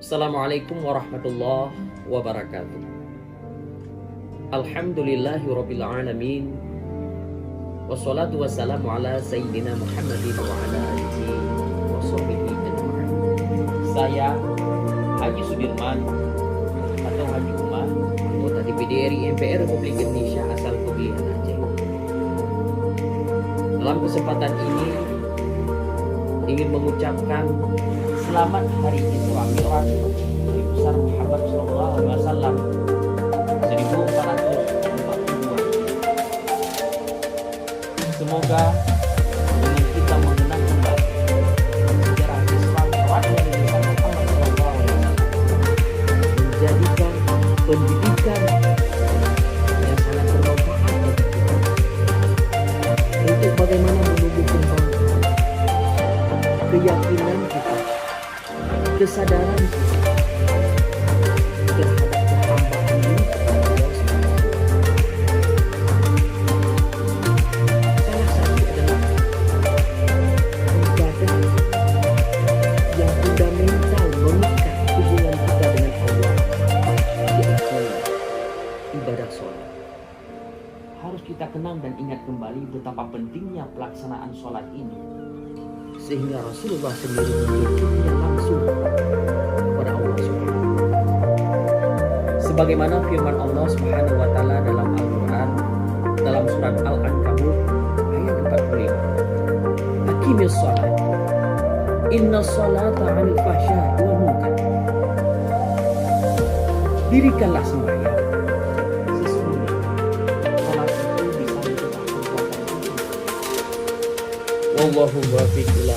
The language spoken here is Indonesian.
Assalamualaikum warahmatullahi wabarakatuh. Alhamdulillahirabbil alamin. Wassalatu wassalamu ala sayyidina Muhammadin wa ala alihi washabbihi ajma'in. Saya Haji Sudirman atau Haji Umar, anggota DPD RI MPR Republik Indonesia asal pemilihan Aceh. Dalam kesempatan ini ingin mengucapkan selamat hari Isra Mi'raj Nabi besar Muhammad sallallahu alaihi wasallam 1442. Semoga dengan kita mengenang kembali sejarah Isra Mi'raj Nabi besar Muhammad sallallahu alaihi wasallam menjadikan pendidikan yang sangat bermanfaat bagi kita untuk bagaimana menumbuh kembang keyakinan kita, kesadaran kita terhadap kehambaan diri kepada Allah SWT. Salah satu adalah ibadah yang fundamental mengikat hubungan kita dengan Allah, yaitu ibadah sholat. Harus kita kenang dan ingat kembali betapa pentingnya pelaksanaan sholat ini, sehingga Rasulullah sendiri menunjuknya langsung kepada Allah Subhanahu. Sebagaimana firman Allah Subhanahu wa taala dalam Al-Qur'an dalam surat Al-Ankabut ayat 45. Aqimis shalah. Inna sholata 'anil fahsya'i wal munkar. Dirikanlah sembahyang. Sesungguhnya salat itu bisa mencegah perbuatan itu. Wallahu muwaffiq ila